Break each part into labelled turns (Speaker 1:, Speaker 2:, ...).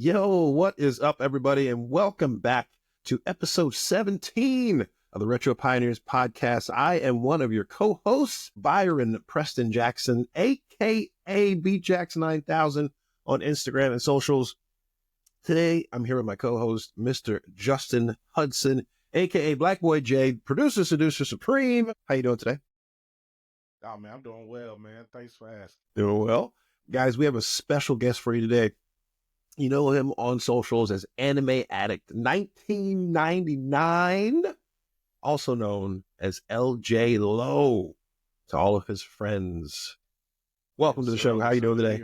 Speaker 1: Yo, what is up, everybody, and welcome back to episode 17 of the Retro Pioneers podcast. I am one of your co-hosts, Byron Preston Jackson, aka BJax9000 on Instagram and socials. Today, I'm here with my co-host, Mr. Justin Hudson, aka Black Boy J, producer, seducer, supreme. How you doing today?
Speaker 2: Oh, man, I'm doing well, man. Thanks for asking.
Speaker 1: Doing well. Guys, we have a special guest for you today. You know him on socials as Anime Addict 1999, also known as LJ Lowe to all of his friends. Welcome to the show. How you doing today?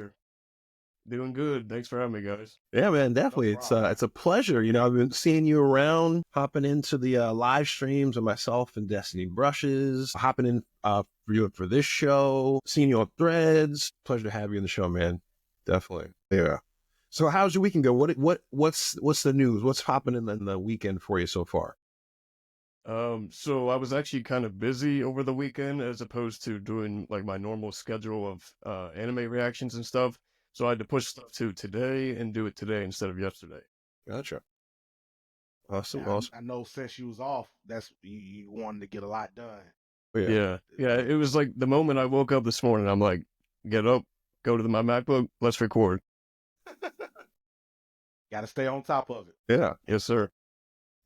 Speaker 3: Doing good. Thanks for having me, guys.
Speaker 1: Yeah, man, definitely.
Speaker 2: No
Speaker 1: It's a pleasure. You know, I've been seeing you around, hopping into the live streams of myself and Destiny Brushes, hopping in for this show, seeing you on Threads. Pleasure to have you in the show, man. Definitely. Yeah. So how's your weekend go? What's the news? What's happening in the weekend for you so far?
Speaker 3: So I was actually kind of busy over the weekend as opposed to doing like my normal schedule of anime reactions and stuff. So I had to push stuff to today and do it today instead of yesterday.
Speaker 1: Gotcha. Awesome.
Speaker 2: Yeah,
Speaker 1: Awesome.
Speaker 2: I know since you was off, that's you wanted to get a lot done.
Speaker 3: Yeah. It was like the moment I woke up this morning, I'm like, get up, go to my MacBook, let's record.
Speaker 2: Got to stay on top of it.
Speaker 1: Yeah.
Speaker 3: Yes, sir.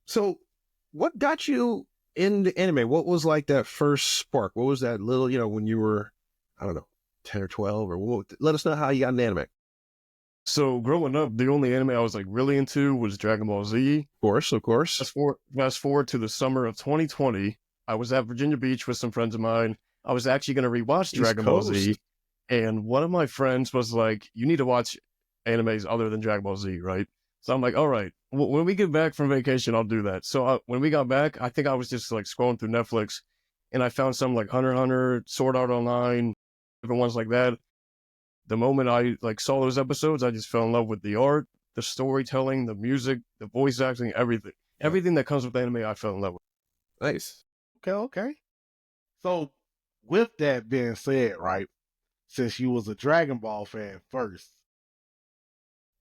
Speaker 1: So what got you into anime? What was like that first spark? What was that little, when you were, I don't know, 10 or 12 or let us know how you got into anime.
Speaker 3: So growing up, the only anime I was like really into was Dragon Ball Z.
Speaker 1: Of course.
Speaker 3: Fast forward to the summer of 2020. I was at Virginia Beach with some friends of mine. I was actually going to rewatch Dragon Ball Z. And one of my friends was like, you need to watch animes other than Dragon Ball Z, right? So I'm like, all right, when we get back from vacation, I'll do that. So when we got back, I think I was just like scrolling through Netflix and I found some like Hunter x Hunter, Sword Art Online, different ones like that. The moment I like saw those episodes, I just fell in love with the art, the storytelling, the music, the voice acting, everything.
Speaker 1: Yeah.
Speaker 3: Everything that comes with anime, I fell in love with.
Speaker 1: Nice.
Speaker 2: Okay. So with that being said, right, since you was a Dragon Ball fan first,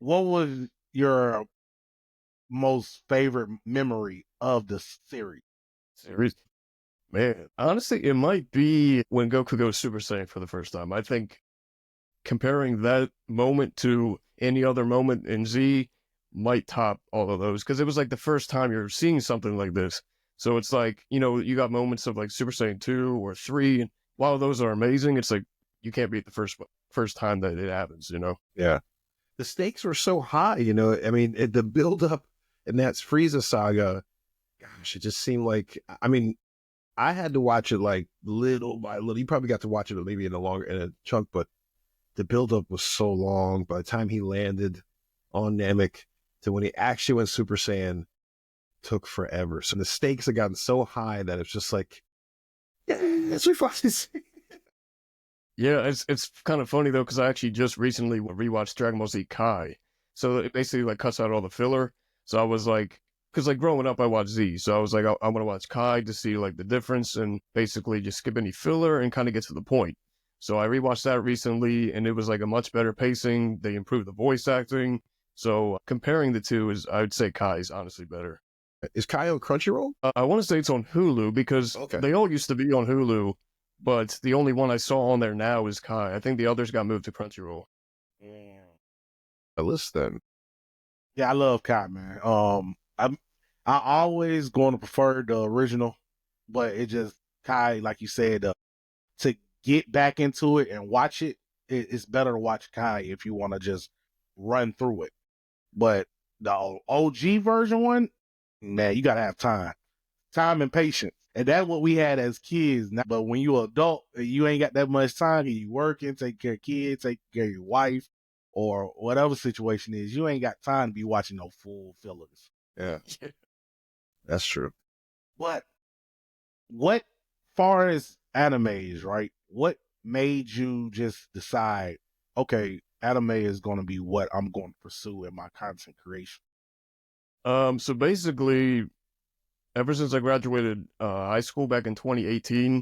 Speaker 2: what was your most favorite memory of the series?
Speaker 3: Man, honestly, it might be when Goku goes Super Saiyan for the first time. I think comparing that moment to any other moment in Z might top all of those because it was like the first time you're seeing something like this. So it's like, you got moments of like Super Saiyan 2 or 3, and while those are amazing, it's like you can't beat the first time that it happens,
Speaker 1: Yeah. The stakes were so high, I mean, the build up in that Frieza saga, gosh, it just seemed like, I mean, I had to watch it like little by little. You probably got to watch it maybe in a chunk, but the build up was so long. By the time he landed on Namek to when he actually went Super Saiyan, took forever. So the stakes had gotten so high that it's just like, yeah, it's really fun to see.
Speaker 3: Yeah, it's kind of funny though because I actually just recently rewatched Dragon Ball Z Kai, so it basically like cuts out all the filler. So I was like, because like growing up I watched Z, so I was like, I want to watch Kai to see like the difference and basically just skip any filler and kind of get to the point. So I rewatched that recently and it was like a much better pacing. They improved the voice acting. So comparing the two I would say Kai is honestly better.
Speaker 1: Is Kai on Crunchyroll?
Speaker 3: I want to say it's on Hulu because they all used to be on Hulu. But the only one I saw on there now is Kai. I think the others got moved to Crunchyroll.
Speaker 2: Yeah.
Speaker 1: A list then.
Speaker 2: Yeah, I love Kai, man. I always going to prefer the original, but it just Kai, like you said, to get back into it and watch it, it's better to watch Kai if you want to just run through it. But the OG version one, man, you gotta have time and patience. And that's what we had as kids. But when you're an adult, you ain't got that much time. You working, take care of kids, take care of your wife, or whatever situation is. You ain't got time to be watching no full fillers.
Speaker 1: Yeah, that's true.
Speaker 2: But what far as animes, right? What made you just decide, okay, anime is going to be what I'm going to pursue in my content creation?
Speaker 3: So basically, ever since I graduated high school back in 2018,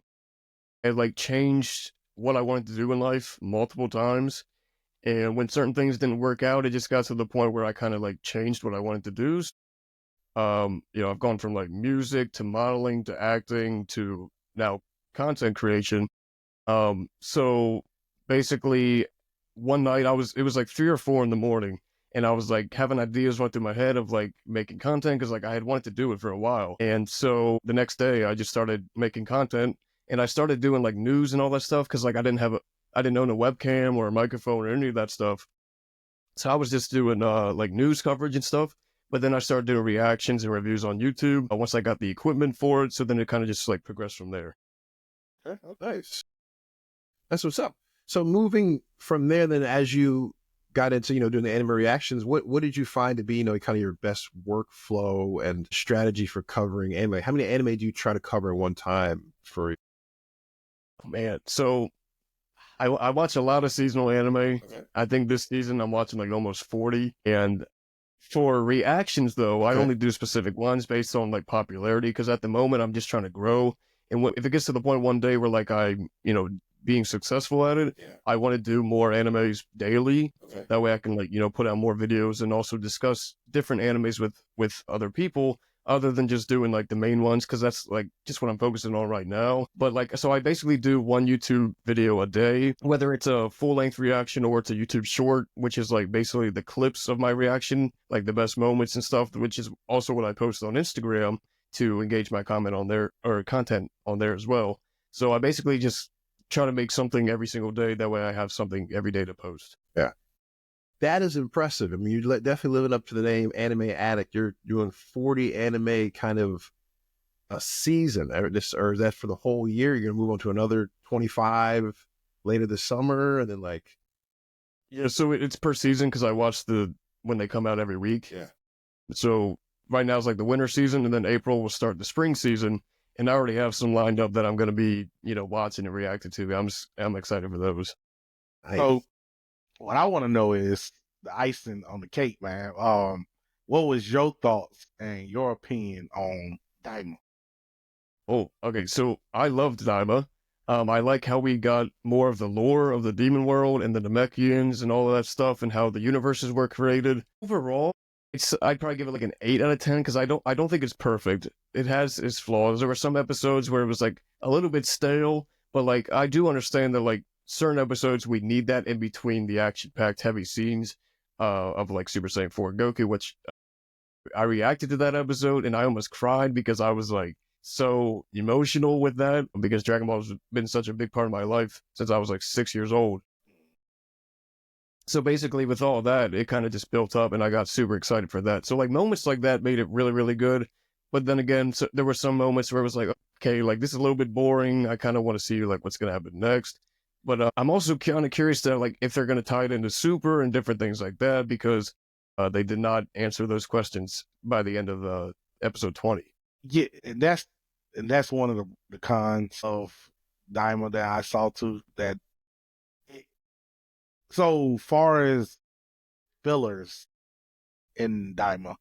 Speaker 3: it like changed what I wanted to do in life multiple times. And when certain things didn't work out, it just got to the point where I kind of like changed what I wanted to do. I've gone from like music to modeling to acting to now content creation. So basically one night it was like 3 or 4 in the morning, and I was like having ideas run through my head of like making content because like I had wanted to do it for a while. And so the next day I just started making content, and I started doing like news and all that stuff because like I didn't own a webcam or a microphone or any of that stuff. So I was just doing like news coverage and stuff. But then I started doing reactions and reviews on YouTube once I got the equipment for it. So then it kind of just like progressed from there.
Speaker 1: Okay, oh, nice. That's what's up. So moving from there, then as you got into, doing the anime reactions, what did you find to be, kind of your best workflow and strategy for covering anime? How many anime do you try to cover at one time for?
Speaker 3: Oh, man, so I watch a lot of seasonal anime.
Speaker 1: Okay.
Speaker 3: I think this season I'm watching like almost 40. And for reactions, though, I only do specific ones based on like popularity, because at the moment I'm just trying to grow. And if it gets to the point one day where like I'm, being successful at it, I want to do more animes daily. Okay. That way I can like, put out more videos and also discuss different animes with other people, other than just doing like the main ones, because that's like just what I'm focusing on right now. But like, so I basically do one YouTube video a day, whether it's a full-length reaction or it's a YouTube short, which is like basically the clips of my reaction, like the best moments and stuff, which is also what I post on Instagram to engage my comment on there, or content on there as well. So I basically just try to make something every single day. That way I have something every day to post.
Speaker 1: Yeah. That is impressive. I mean, you're definitely living up to the name Anime Addict. You're doing 40 anime kind of a season, or is that for the whole year? You're going to move on to another 25 later this summer, and then like...
Speaker 3: Yeah, so it's per season, because I watch when they come out every week.
Speaker 1: Yeah. So
Speaker 3: right now it's like the winter season, and then April will start the spring season. And I already have some lined up that I'm going to be, watching and reacting to. I'm excited for those.
Speaker 1: Nice.
Speaker 2: So what I want to know is the icing on the cake, man. What was your thoughts and your opinion on Daima?
Speaker 3: Oh, okay. So I loved Daima. I like how we got more of the lore of the demon world and the Namekians and all of that stuff, and how the universes were created. Overall, I'd probably give it like an 8 out of 10, because I don't think it's perfect. It has its flaws. There were some episodes where it was like a little bit stale, but like I do understand that like certain episodes we need that in between the action-packed heavy scenes of like Super Saiyan 4 Goku, which I reacted to that episode and I almost cried, because I was like so emotional with that, because Dragon Ball has been such a big part of my life since I was like 6 years old. So basically with all that, it kind of just built up, and I got super excited for that. So like moments like that made it really, really good. But then again, there were some moments where it was like, okay, like this is a little bit boring. I kind of want to see like what's going to happen next. But I'm also kind of curious to like if they're going to tie it into Super and different things like that, because they did not answer those questions by the end of episode 20.
Speaker 2: Yeah, and that's one of the cons of Daima that I saw too. That so far as fillers in Daima,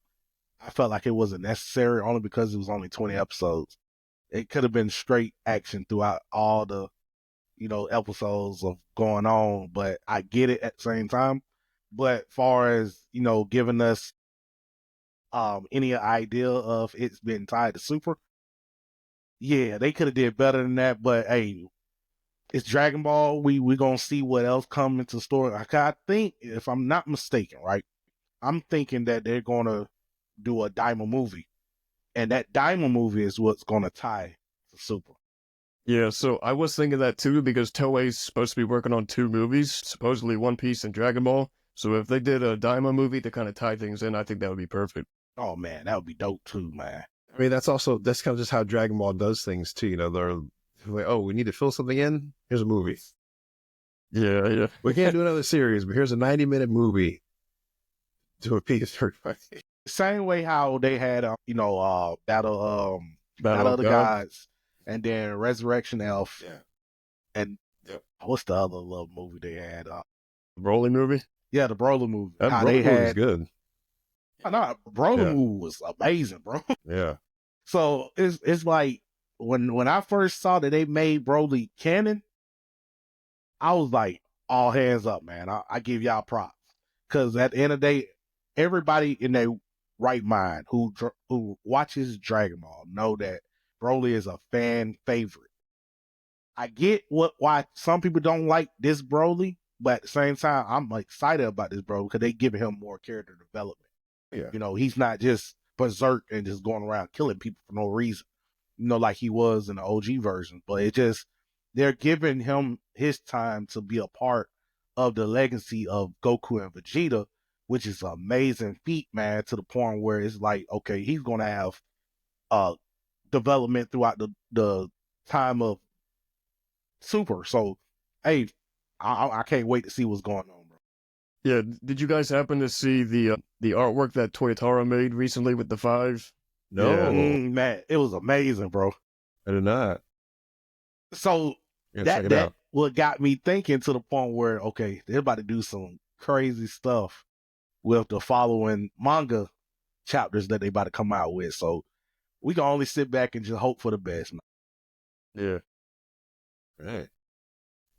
Speaker 2: I felt like it wasn't necessary, only because it was only 20 episodes. It could have been straight action throughout all the, episodes of going on, but I get it at the same time. But far as, giving us any idea of it's been tied to Super, yeah, they could have did better than that. But hey, it's Dragon Ball. We gonna see what else comes into the story. I think, if I'm not mistaken, right, I'm thinking that they're gonna do a Daima movie, and that Daima movie is what's gonna tie to Super.
Speaker 3: Yeah, so I was thinking that too, because Toei's supposed to be working on 2 movies, supposedly One Piece and Dragon Ball. So if they did a Daima movie to kind of tie things in, I think that would be perfect.
Speaker 2: Oh man, that would be dope too, man.
Speaker 1: I mean, that's kind of just how Dragon Ball does things too. They're like, oh, we need to fill something in. Here's a movie.
Speaker 3: Yeah.
Speaker 1: We can't do another series, but here's a 90-minute movie to appease everybody.
Speaker 2: Same way how they had, Battle of the Gods, and then Resurrection Elf, and what's the other little movie they had?
Speaker 3: The Broly movie.
Speaker 2: Yeah, the Broly movie.
Speaker 1: That Broly movie was good.
Speaker 2: No, Broly movie was amazing, bro.
Speaker 1: Yeah.
Speaker 2: So it's like when I first saw that they made Broly canon, I was like, all hands up, man. I give y'all props because at the end of the day, everybody in their right mind who watches Dragon Ball know that Broly is a fan favorite. I get why some people don't like this Broly, but at the same time, I'm excited about this Broly because they giving him more character development.
Speaker 1: Yeah.
Speaker 2: You know, he's not just berserk and just going around killing people for no reason, you know, like he was in the OG version. But it just, they're giving him his time to be a part of the legacy of Goku and Vegeta, which is an amazing feat, man, to the point where it's like, okay, he's going to have development throughout the time of Super. So, hey, I can't wait to see what's going on, bro.
Speaker 3: Yeah, did you guys happen to see the artwork that Toyotaro made recently with the 5?
Speaker 1: No,
Speaker 2: Man, it was amazing, bro.
Speaker 1: I did not.
Speaker 2: So
Speaker 1: Yeah, check it
Speaker 2: that
Speaker 1: out.
Speaker 2: what got me thinking to the point where, okay, they're about to do some crazy stuff with the following manga chapters that they about to come out with. So we can only sit back and just hope for the best, man.
Speaker 3: Yeah.
Speaker 1: Right.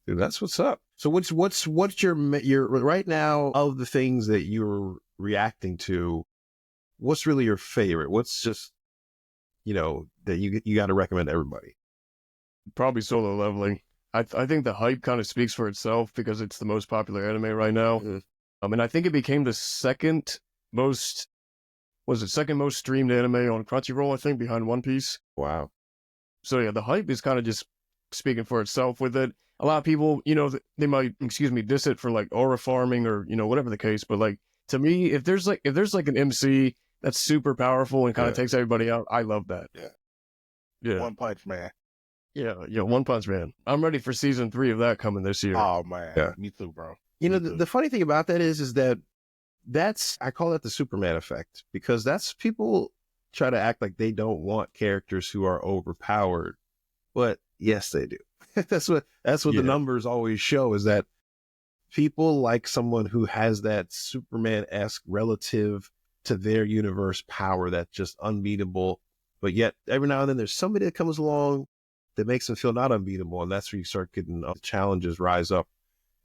Speaker 1: Dude, that's what's up. So what's your right now of the things that you're reacting to, what's really your favorite? What's just, that you got to recommend to everybody?
Speaker 3: Probably Solo Leveling. I think the hype kind of speaks for itself because it's the most popular anime right now.
Speaker 1: Mm-hmm.
Speaker 3: And I think it became the second most streamed anime on Crunchyroll, I think, behind One Piece.
Speaker 1: Wow.
Speaker 3: So yeah, the hype is kind of just speaking for itself with it. A lot of people, they might, diss it for like aura farming or, whatever the case. But like, to me, if there's like an MC that's super powerful and kind of takes everybody out, I love that. Yeah.
Speaker 2: One Punch Man.
Speaker 3: Yeah, One Punch Man. I'm ready for season 3 of that coming this year.
Speaker 2: Oh man,
Speaker 1: Yeah.
Speaker 2: Me too, bro.
Speaker 1: The funny thing about that is that I call that the Superman effect, because that's people try to act like they don't want characters who are overpowered, but yes, they do. That's what the numbers always show, is that people like someone who has that Superman-esque relative to their universe power that's just unbeatable. But yet every now and then there's somebody that comes along that makes them feel not unbeatable. And that's where you start getting challenges rise up.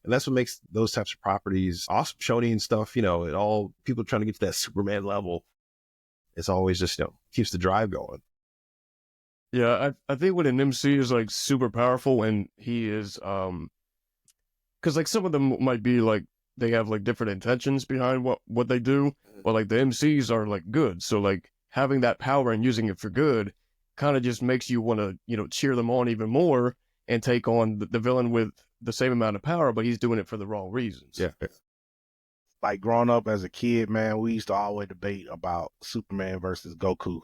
Speaker 1: And that's what makes those types of properties awesome. Shonen stuff, it all, people trying to get to that Superman level. It's always just, keeps the drive going.
Speaker 3: Yeah, I think when an MC is like super powerful and he is, because like some of them might be like, they have like different intentions behind what they do, but like the MCs are like good. So like having that power and using it for good kind of just makes you want to, cheer them on even more and take on the villain with the same amount of power, but he's doing it for the wrong reasons.
Speaker 1: Yeah.
Speaker 2: Like growing up as a kid, man, we used to always debate about Superman versus Goku.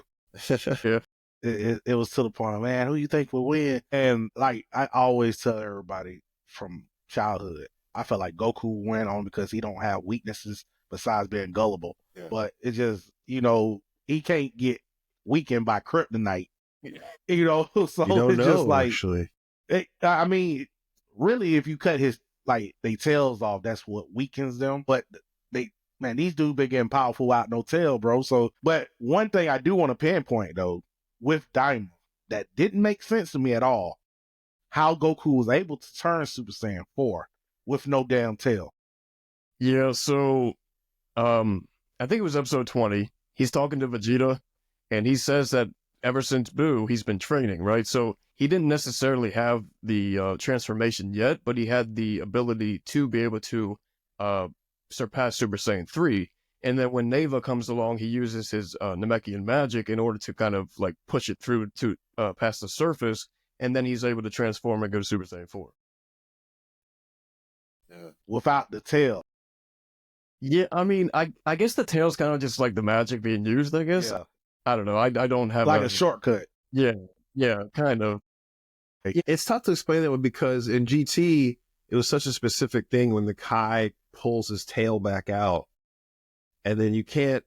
Speaker 3: Yeah.
Speaker 2: It was to the point, man, who you think will win? And like I always tell everybody from childhood, I felt like Goku would win only because he don't have weaknesses besides being gullible.
Speaker 1: Yeah.
Speaker 2: But it just, he can't get weakened by kryptonite. So
Speaker 1: You don't
Speaker 2: it's
Speaker 1: know,
Speaker 2: just like,
Speaker 1: actually.
Speaker 2: I mean, really, if you cut they tails off, that's what weakens them. But these dudes been getting powerful out no tail, bro. So, but one thing I do want to pinpoint though, with Daima, that didn't make sense to me at all, how Goku was able to turn Super Saiyan 4 with no damn tail.
Speaker 3: Yeah, so I think it was episode 20. He's talking to Vegeta, and he says that ever since Buu, he's been training, right? So he didn't necessarily have the transformation yet, but he had the ability to be able to surpass Super Saiyan 3. And then when Neva comes along, he uses his Namekian magic in order to kind of like push it through to past the surface, and then he's able to transform and go to Super Saiyan 4.
Speaker 2: Without the tail.
Speaker 3: Yeah, I mean, I guess the tail's kind of just like the magic being used, I guess.
Speaker 2: Yeah.
Speaker 3: I don't know. I don't have
Speaker 2: Like a shortcut.
Speaker 3: Yeah, kind of.
Speaker 1: It's tough to explain that one, because in GT, it was such a specific thing when the Kai pulls his tail back out. And then you can't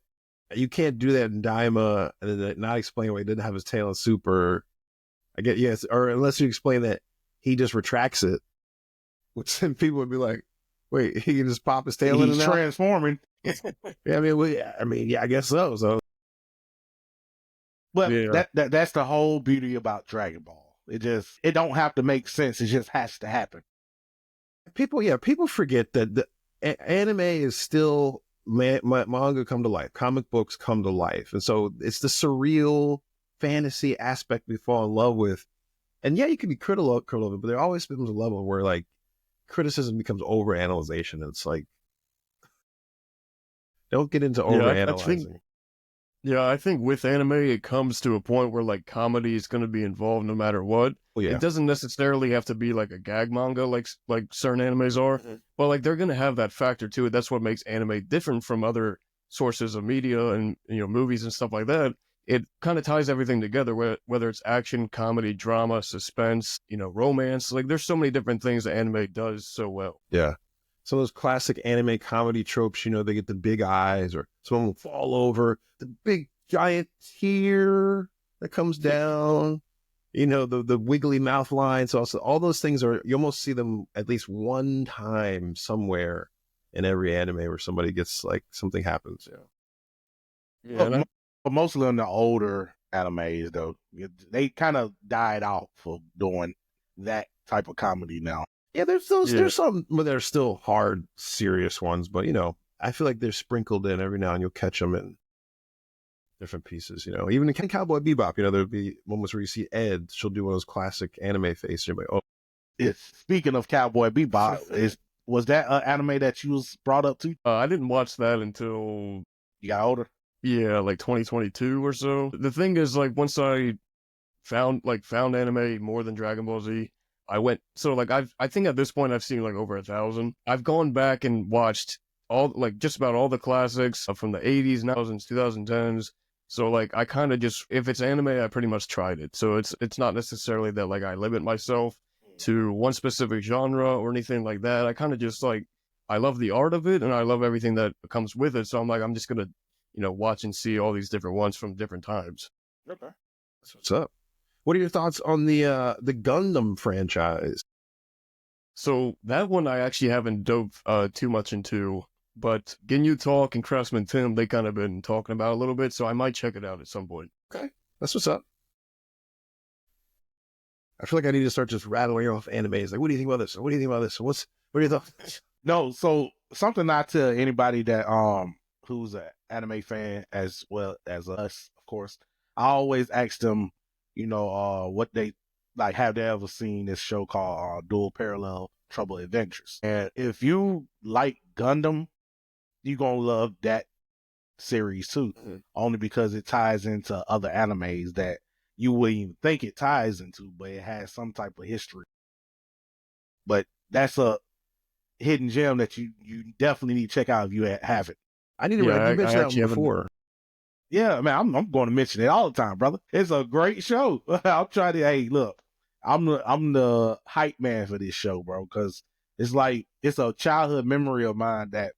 Speaker 1: do that in Daima and then not explain why he didn't have his tail in Super. I get, yes, or unless you explain that he just retracts it, which then people would be like, wait, he can just pop his tail in and
Speaker 2: He's
Speaker 1: out?
Speaker 2: transforming.
Speaker 1: Yeah, I guess so. So,
Speaker 2: But
Speaker 3: Yeah.
Speaker 2: that's the whole beauty about Dragon Ball. It don't have to make sense. It just has to happen.
Speaker 1: People forget that anime is still manga come to life, comic books come to life, and so it's the surreal fantasy aspect we fall in love with. And yeah, you can be critical of it, but there always becomes a level where like criticism becomes overanalyzation, and it's like, don't get into overanalyzing.
Speaker 3: I think with anime, it comes to a point where like comedy is going to be involved no matter what.
Speaker 1: Well, yeah.
Speaker 3: It doesn't necessarily have to be like a gag manga like certain animes are, but like they're going to have that factor to it. That's what makes anime different from other sources of media and movies and stuff like that. It kind of ties everything together, whether it's action, comedy, drama, suspense, romance. Like there's so many different things that anime does so well.
Speaker 1: Yeah. Some of those classic anime comedy tropes, they get the big eyes, or someone will fall over, the big giant tear that comes down, the wiggly mouth lines. Also, all those things you almost see them at least one time somewhere in every anime where somebody gets like something happens.
Speaker 2: Yeah. But mostly on the older animes, though, they kind of died out for doing that type of comedy now.
Speaker 1: Yeah, there's some, but they're still hard, serious ones. But I feel like they're sprinkled in every now and you'll catch them in different pieces. Even in Cowboy Bebop, there'll be moments where you see Ed. She'll do one of those classic anime faces. You're like, oh.
Speaker 2: Yeah. Speaking of Cowboy Bebop, was that an anime that you was brought up to?
Speaker 3: I didn't watch that until
Speaker 2: you got older.
Speaker 3: Yeah, like 2022 or so. The thing is, like, once I found anime more than Dragon Ball Z, I think at this point I've seen like over 1,000. I've gone back and watched just about all the classics from the 80s, 90s, 2010s. So like I kind of just, if it's anime, I pretty much tried it. So it's not necessarily that like I limit myself to one specific genre or anything like that. I kind of just like, I love the art of it and I love everything that comes with it. So I'm like, I'm just going to, watch and see all these different ones from different times.
Speaker 2: Okay.
Speaker 1: That's what's up. What are your thoughts on the Gundam franchise?
Speaker 3: So that one I actually haven't dove too much into, but Ginyu Talk and Craftsman Tim, they kind of been talking about a little bit, so I might check it out at some point.
Speaker 1: Okay, that's what's up. I feel like I need to start just rattling off animes. Like, what do you think about this? What do you think about this? What are your thoughts?
Speaker 2: No, so something I tell anybody that who's an anime fan as well as us, of course, I always ask them, what they like. Have they ever seen this show called Dual Parallel Trouble Adventures? And if you like Gundam, you're gonna love that series too, only because it ties into other animes that you wouldn't even think it ties into, but it has some type of history. But that's a hidden gem that you definitely need to check out if you haven't.
Speaker 1: I need to you mentioned that one before.
Speaker 2: Yeah, man, I'm going to mention it all the time, brother. It's a great show. I'm trying to. Hey, look, I'm the hype man for this show, bro, because it's like it's a childhood memory of mine that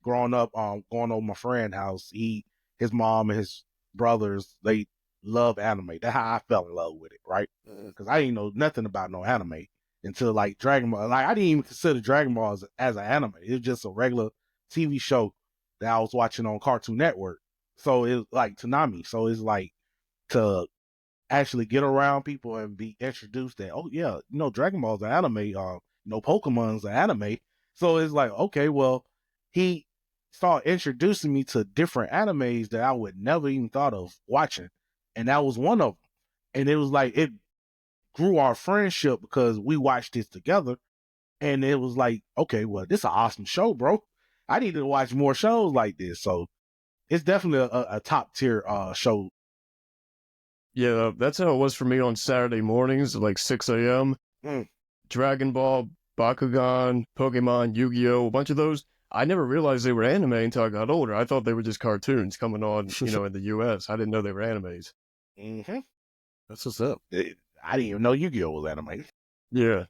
Speaker 2: growing up, going over my friend's house, his mom and his brothers, they love anime. That's how I fell in love with it, right? Because I didn't know nothing about no anime until like Dragon Ball. Like I didn't even consider Dragon Ball as an anime. It was just a regular TV show that I was watching on Cartoon Network. So it was like Toonami. So it's like to actually get around people and be introduced that, oh yeah, Dragon Ball's an anime, Pokemon's an anime. So it's like, okay, well, he started introducing me to different animes that I would never even thought of watching. And that was one of them. And it was like, it grew our friendship because we watched this together. And it was like, okay, well, this is an awesome show, bro. I need to watch more shows like this. So it's definitely a top tier show.
Speaker 3: Yeah, that's how it was for me on Saturday mornings at like 6 a.m. Dragon Ball, Bakugan, Pokemon, Yu-Gi-Oh, a bunch of those. I never realized they were anime until I got older. I thought they were just cartoons coming on, in the U.S. I didn't know they were animes.
Speaker 2: Mm-hmm.
Speaker 1: That's what's up.
Speaker 2: I didn't even know Yu-Gi-Oh was anime.
Speaker 3: Yeah.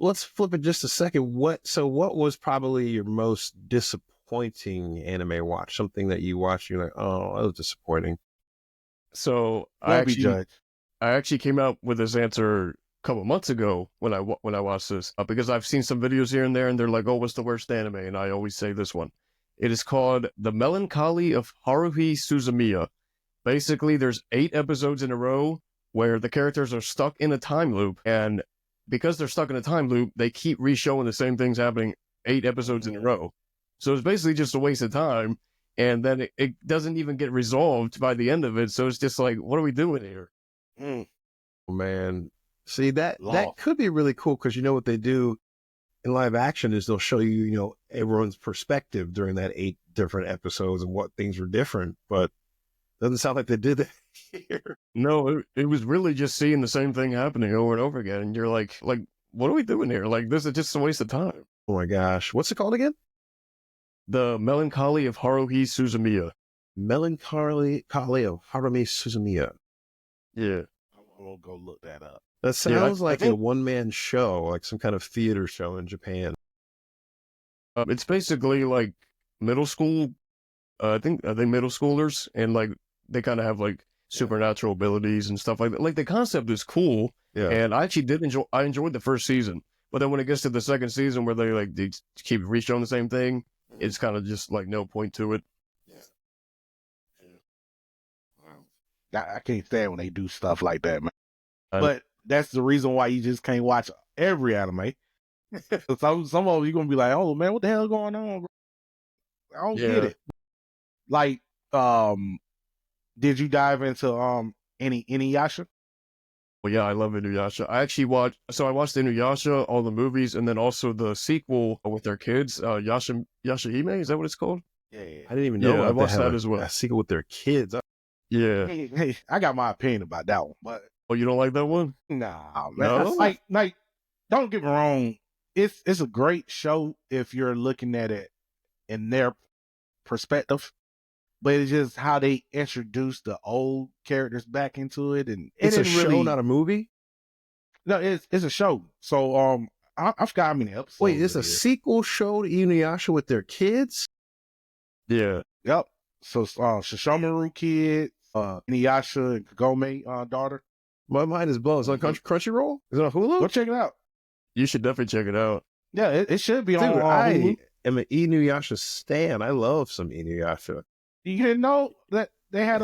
Speaker 1: Let's flip it just a second. What was probably your most disappointing anime watch? Something that you watched, you're like, oh, that was disappointing.
Speaker 3: So I actually came out with this answer a couple months ago when I watched this because I've seen some videos here and there, and they're like, "Oh, what's the worst anime?" And I always say this one. It is called The Melancholy of Haruhi Suzumiya. Basically, there's 8 episodes in a row where the characters are stuck in a time loop, and because they're stuck in a time loop, they keep re-showing the same things happening 8 episodes in a row. So it's basically just a waste of time. And then it doesn't even get resolved by the end of it. So it's just like, what are we doing here?
Speaker 1: Oh, man. See, that could be really cool because you know what they do in live action is they'll show you, you know, everyone's perspective during that 8 different episodes and what things were different. But it doesn't sound like they did that here.
Speaker 3: No, it was really just seeing the same thing happening over and over again. And you're like, what are we doing here? Like, this is just a waste of time.
Speaker 1: Oh my gosh. What's it called again?
Speaker 3: The Melancholy of Haruhi Suzumiya.
Speaker 1: Melancholy of Haruhi Suzumiya.
Speaker 3: Yeah.
Speaker 2: I'll go look that up.
Speaker 1: That sounds like a one-man show, like some kind of theater show in Japan.
Speaker 3: It's basically like middle school. I think are they middle schoolers, and like they kind of have like supernatural abilities and stuff like that. Like the concept is cool, and I actually I enjoyed the first season, but then when it gets to the second season where they keep re-showing the same thing, it's kind of just like no point to it.
Speaker 2: I can't stand when they do stuff like that, man. But that's the reason why you just can't watch every anime. some of them you're gonna be like, oh man, what the hell is going on, bro? I don't get it. Like, did you dive into any Inuyasha?
Speaker 3: Well, yeah, I love Inuyasha. I actually watched Inuyasha, all the movies, and then also the sequel with their kids, Yashahime, is that what it's called?
Speaker 2: Yeah.
Speaker 1: I didn't even know
Speaker 3: I watched that as well.
Speaker 1: A sequel with their kids.
Speaker 3: Yeah.
Speaker 2: Hey, I got my opinion about that one, but
Speaker 3: oh, you don't like that one?
Speaker 2: Nah, man.
Speaker 3: No?
Speaker 2: Like, don't get me wrong. It's a great show if you're looking at it in their perspective, but it's just how they introduce the old characters back into it, and
Speaker 1: it's a show, not a movie.
Speaker 2: No, it's a show. So I forgot how many episodes.
Speaker 1: Wait, it's a sequel show to Inuyasha with their kids?
Speaker 3: Yeah.
Speaker 2: Yep. So Shishomaru kids, Inuyasha and Kagome daughter.
Speaker 1: My mind is blown. It's on Crunchyroll? Is it on Hulu?
Speaker 2: Go check it out.
Speaker 3: You should definitely check it out.
Speaker 2: Yeah, it should be on
Speaker 1: Hulu.
Speaker 2: I
Speaker 1: am an Inuyasha stan. I love some Inuyasha.
Speaker 2: You didn't know that they had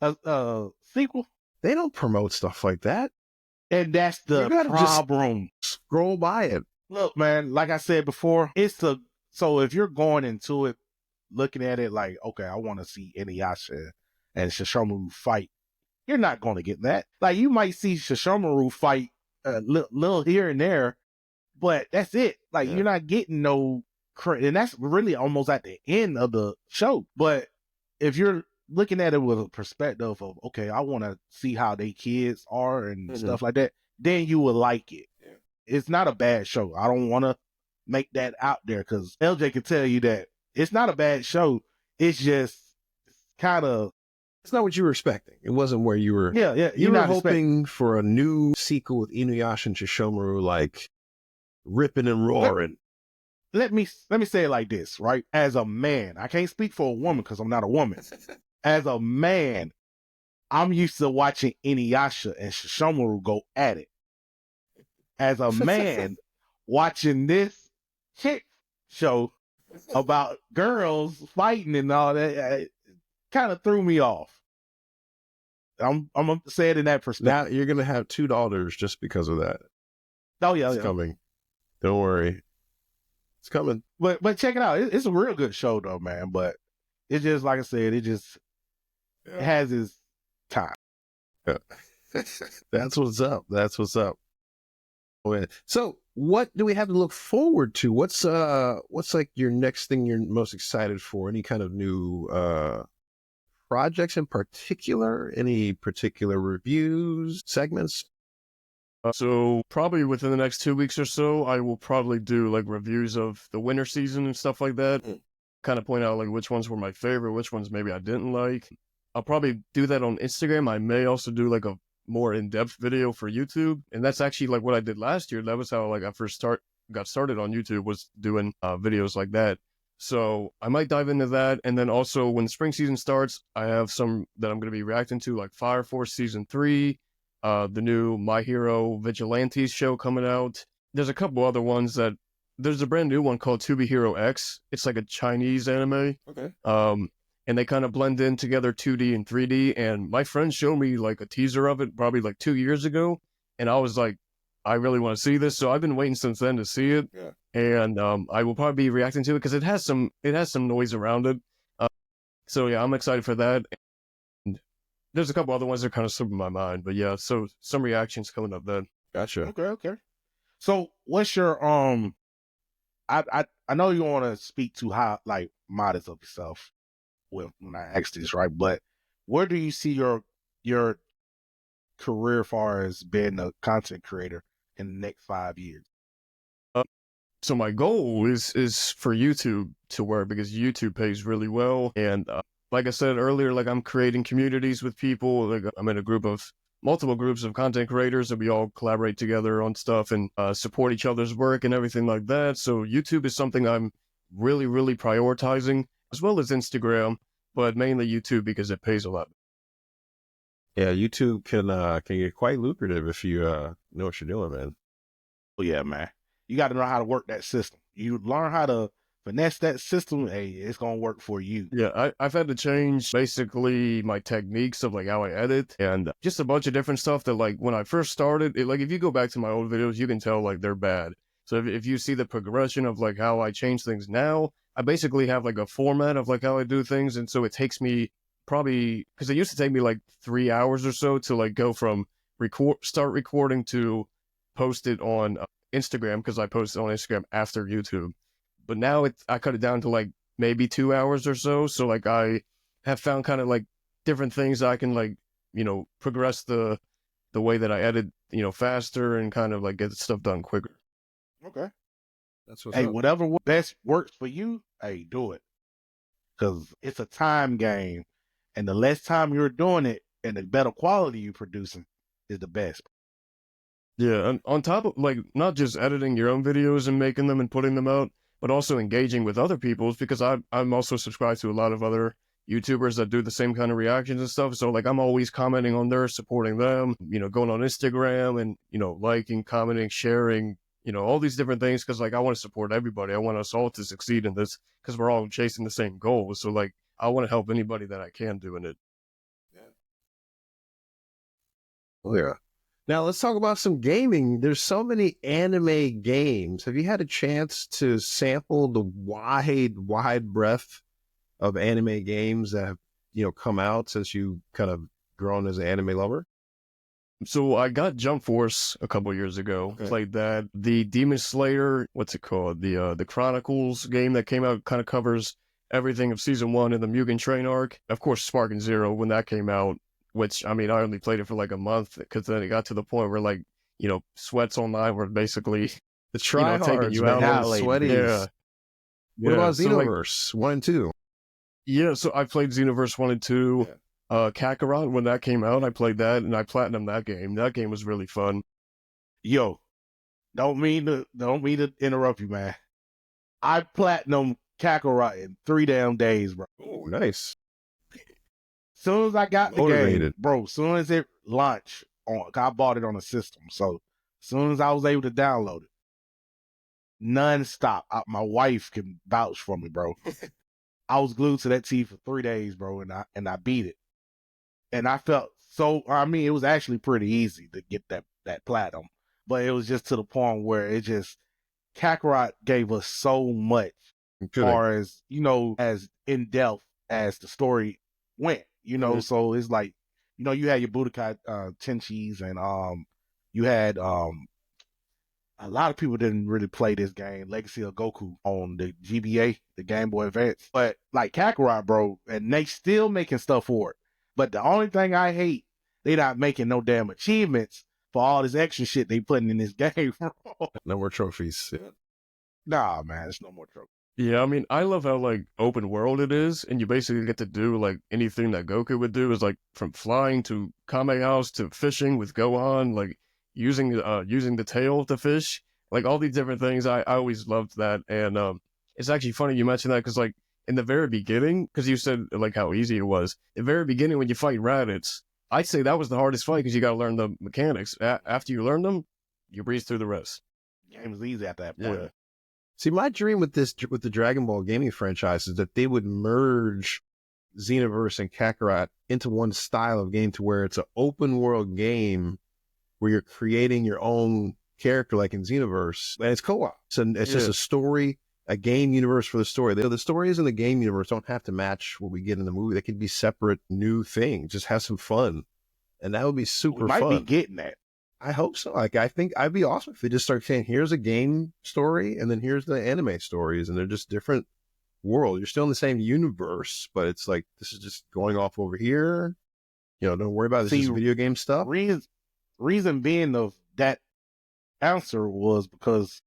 Speaker 2: a sequel?
Speaker 1: They don't promote stuff like that.
Speaker 2: And that's the problem.
Speaker 1: Just scroll by it.
Speaker 2: Look, man, like I said before, so if you're going into it looking at it like, okay, I want to see Inuyasha and Shishomaru fight, you're not going to get that. Like, you might see Shishomaru fight a little here and there, but that's it. Like, you're not getting no credit. And that's really almost at the end of the show. But if you're looking at it with a perspective of, okay, I want to see how they kids are and stuff like that, then you will like it. Yeah. It's not a bad show. I don't want to make that out there because LJ can tell you that it's not a bad show. It's just kind of...
Speaker 1: It's not what you were expecting. It wasn't where you were...
Speaker 2: Yeah.
Speaker 1: You were hoping for a new sequel with Inuyasha and Shishomaru, like, ripping and roaring.
Speaker 2: Let me say it like this, right? As a man, I can't speak for a woman because I'm not a woman. As a man, I'm used to watching Inuyasha and Shishomaru go at it. As a man, watching this chick show about girls fighting and all that, kind of threw me off. I'm gonna say it in that perspective.
Speaker 1: Now you're gonna have 2 daughters just because of that.
Speaker 2: Oh yeah,
Speaker 1: it's coming. Don't worry, it's coming.
Speaker 2: But check it out. It's a real good show though, man. But it's just like I said, it has its time.
Speaker 1: Yeah. That's what's up. That's what's up. So, what do we have to look forward to? What's like your next thing you're most excited for? Any kind of new projects in particular? Any particular reviews, segments?
Speaker 3: So probably within the next 2 weeks or so, I will probably do like reviews of the winter season and stuff like that. Kind of point out like which ones were my favorite, which ones maybe I didn't like. I'll probably do that on Instagram. I may also do like a more in-depth video for YouTube. And that's actually like what I did last year. That was how like I first got started on YouTube, was doing videos like that. So I might dive into that. And then also when spring season starts, I have some that I'm going to be reacting to, like Fire Force Season 3, the new My Hero Vigilantes show coming out. There's a couple other ones there's a brand new one called To Be Hero X. It's like a Chinese anime.
Speaker 1: Okay.
Speaker 3: And they kind of blend in together 2D and 3D. And my friend showed me like a teaser of it probably like 2 years ago. And I was like I really want to see this. So I've been waiting since then to see it.
Speaker 1: Yeah.
Speaker 3: And I will probably be reacting to it because it has some noise around it. So yeah, I'm excited for that. And there's a couple other ones that are kind of slipping my mind, but yeah, so some reactions coming up then.
Speaker 1: Gotcha.
Speaker 2: Okay. So what's your I know you want to speak to how like modest of yourself when I ask this, right? But where do you see your career as far as being a content creator in the next 5 years?
Speaker 3: So my goal is for YouTube to work because YouTube pays really well. And like I said earlier, like I'm creating communities with people. Like I'm in a group of multiple groups of content creators and we all collaborate together on stuff and support each other's work and everything like that. So YouTube is something I'm really, really prioritizing, as well as Instagram, but mainly YouTube because it pays a lot.
Speaker 1: Yeah, YouTube can get quite lucrative if you know what you're doing, man.
Speaker 2: Oh yeah, man. You got to know how to work that system. You learn how to finesse that system, hey, it's gonna work for you.
Speaker 3: Yeah, I've had to change basically my techniques of like how I edit and just a bunch of different stuff that like when I first started, like if you go back to my old videos, you can tell like they're bad. So if you see the progression of like how I change things now, I basically have like a format of like how I do things. And so it takes me probably, because it used to take me like 3 hours or so to like go from start recording to post it on Instagram, because I post it on Instagram after YouTube. But now I cut it down to like maybe 2 hours or so. So like I have found kind of like different things I can like, progress the way that I edit, faster and kind of like get stuff done quicker.
Speaker 2: Okay.
Speaker 1: That's what's
Speaker 2: Hey,
Speaker 1: up.
Speaker 2: whatever best works for you, hey, do it. Because it's a time game. And the less time you're doing it and the better quality you're producing is the best.
Speaker 3: Yeah, and on top of like not just editing your own videos and making them and putting them out, but also engaging with other people's, because I'm also subscribed to a lot of other YouTubers that do the same kind of reactions and stuff. So like I'm always commenting on theirs, supporting them, going on Instagram and, liking, commenting, sharing, all these different things. Cause like I want to support everybody. I want us all to succeed in this because we're all chasing the same goal. So like I want to help anybody that I can doing it.
Speaker 1: Oh yeah. Now let's talk about some gaming. There's so many anime games. Have you had a chance to sample the wide breadth of anime games that have, come out since you kind of grown as an anime lover?
Speaker 3: So I got Jump Force a couple years ago.
Speaker 1: Okay.
Speaker 3: Played that. The Demon Slayer, what's it called? The Chronicles game that came out kind of covers everything of season 1 and the Mugen Train arc. Of course, Spark and Zero when that came out, which I mean I only played it for like a month because then it got to the point where like sweats online were basically
Speaker 1: The
Speaker 3: taking
Speaker 1: tryhards,
Speaker 3: you
Speaker 1: man,
Speaker 3: out.
Speaker 1: the sweaties.
Speaker 3: Yeah.
Speaker 1: What about
Speaker 3: So, like,
Speaker 1: Xenoverse 1 and 2?
Speaker 3: yeah, so I played Xenoverse 1 and 2.
Speaker 1: Yeah.
Speaker 3: Kakarot, when that came out, I played that and I platinumed that game. That game was really fun.
Speaker 2: Yo, don't mean to interrupt you, man. I platinum Kakarot in 3 damn days, bro.
Speaker 1: Oh, nice.
Speaker 2: Soon as I got the game,
Speaker 1: Motivated.
Speaker 2: bro, soon as it launched I bought it on a system. So soon as I was able to download it, non-stop. My wife can vouch for me, bro. I was glued to that TV for 3 days, bro, and I beat it. And I felt so, I mean, it was actually pretty easy to get that platinum, but it was just to the point where it just, Kakarot gave us so much as far as, as in depth as the story went, so it's like, you had your Budokai Tenchis and you had a lot of people didn't really play this game, Legacy of Goku, on the GBA, the Game Boy Advance. But like Kakarot, bro, and they still making stuff for it. But the only thing I hate, they not making no damn achievements for all this extra shit they putting in this game.
Speaker 1: No more trophies. Yeah.
Speaker 2: Nah, man, it's no more trophies.
Speaker 3: Yeah, I mean, I love how like open world it is, and you basically get to do like anything that Goku would do, is like from flying to Kame House to fishing with Gohan, like using the tail to fish, like all these different things. I always loved that, and it's actually funny you mentioned that because like in the very beginning, because you said like how easy it was. The very beginning when you fight Raditz, I'd say that was the hardest fight because you got to learn the mechanics. After you learn them, you breeze through the rest.
Speaker 2: Game was easy at that point.
Speaker 3: Yeah.
Speaker 1: See, my dream with the Dragon Ball gaming franchise is that they would merge Xenoverse and Kakarot into one style of game to where it's an open world game where you're creating your own character like in Xenoverse, and it's co-op. So it's just a story, a game universe for the story. The stories in the game universe don't have to match what we get in the movie. They could be separate new things. Just have some fun. And that would be super fun.
Speaker 2: We might be getting that.
Speaker 1: I hope so. Like, I think I'd be awesome if they just start saying, here's a game story, and then here's the anime stories, and they're just different world. You're still in the same universe, but it's like, this is just going off over here. You know, don't worry about this. Is video game stuff.
Speaker 2: Reason being of that answer was because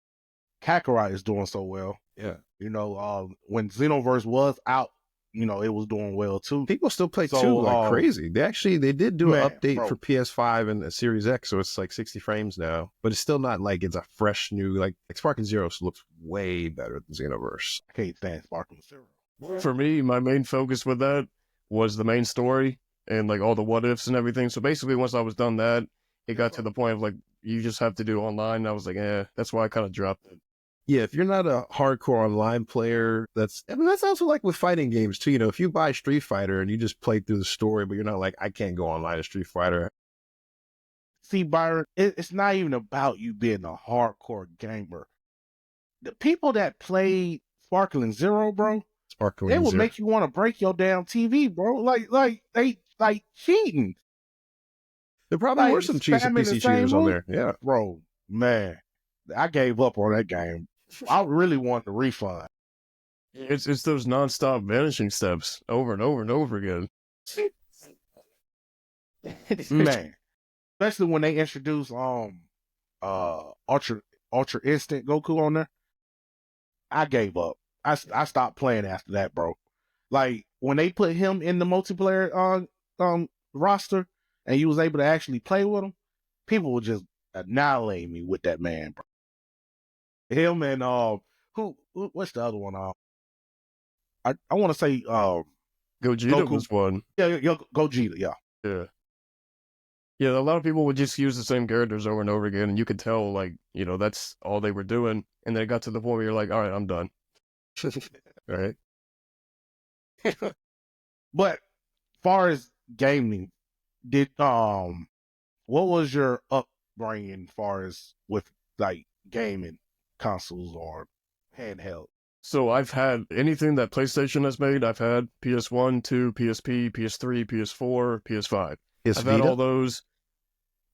Speaker 2: Kakarot is doing so well.
Speaker 1: Yeah.
Speaker 2: You know, when Xenoverse was out, you know, it was doing well too.
Speaker 1: People still play 2 like crazy. They did do an update for PS5 and Series X, so it's like 60 frames now. But it's still not like it's a fresh new, like Sparking Zero looks way better than Xenoverse.
Speaker 2: I can't stand Sparking Zero.
Speaker 3: For me, my main focus with that was the main story and like all the what ifs and everything. So basically, once I was done that, it got to the point of like, you just have to do online. And I was like, that's why I kind of dropped it.
Speaker 1: Yeah, if you're not a hardcore online player, that's also like with fighting games too. You know, if you buy Street Fighter and you just play through the story, but you're not like, I can't go online to Street Fighter.
Speaker 2: See, Byron, it's not even about you being a hardcore gamer. The people that played Sparkling Zero, bro, they will make you want to break your damn TV, bro. Like they cheating.
Speaker 1: There probably were some PC cheaters on there. Yeah,
Speaker 2: bro, man, I gave up on that game. I really want the refund.
Speaker 3: It's those nonstop vanishing steps over and over and over again.
Speaker 2: Man, especially when they introduce Ultra Instant Goku on there. I gave up. I stopped playing after that, bro. Like when they put him in the multiplayer roster and you was able to actually play with him, people would just annihilate me with that man, bro. Him and what's the other one? I want to say
Speaker 3: Gogeta
Speaker 2: Goku
Speaker 3: was one.
Speaker 2: Yeah, Gogeta, yeah.
Speaker 3: Yeah, a lot of people would just use the same characters over and over again, and you could tell, like, you know, that's all they were doing. And then it got to the point where you're like, all right, I'm done.
Speaker 1: Right.
Speaker 2: But far as gaming, what was your upbringing far as with like gaming consoles or handheld?
Speaker 3: So I've had anything that PlayStation has made. I've had PS1, 2, PSP, PS3, PS4, PS5. I've had all those.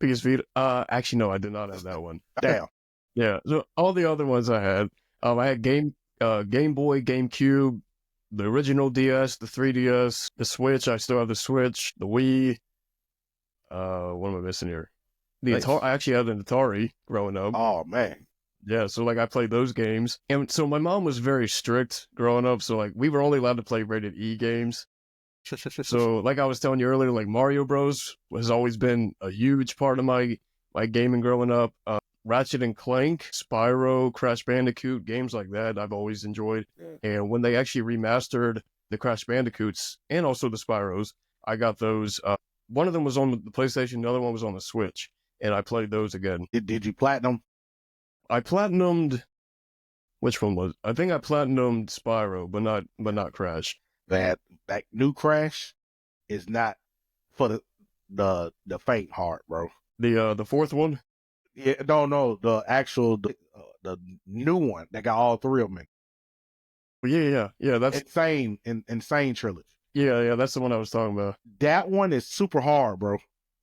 Speaker 3: PS Vita. Actually, no, I did not have that one.
Speaker 2: Damn.
Speaker 3: Yeah. So all the other ones I had. I had Game Boy, GameCube, the original DS, the 3DS, the Switch. I still have the Switch, the Wii. What am I missing here? The Atari. I actually had an Atari growing up.
Speaker 2: Oh man.
Speaker 3: Yeah, so like I played those games. And so my mom was very strict growing up, so like we were only allowed to play rated E games. So like I was telling you earlier, like Mario Bros has always been a huge part of my gaming growing up. Ratchet and Clank, Spyro, Crash Bandicoot, games like that I've always enjoyed. And when they actually remastered the Crash Bandicoots and also the Spyros, I got those. One of them was on the PlayStation, the other one was on the Switch, and I played those again.
Speaker 2: Did you platinum?
Speaker 3: I platinumed. Which one was? I think I platinumed Spyro, but not Crash.
Speaker 2: That new Crash is not for the faint heart, bro.
Speaker 3: The fourth one.
Speaker 2: Yeah, no, the actual the new one that got all three of them in.
Speaker 3: Yeah. That's
Speaker 2: insane trilogy.
Speaker 3: Yeah, that's the one I was talking about.
Speaker 2: That one is super hard, bro,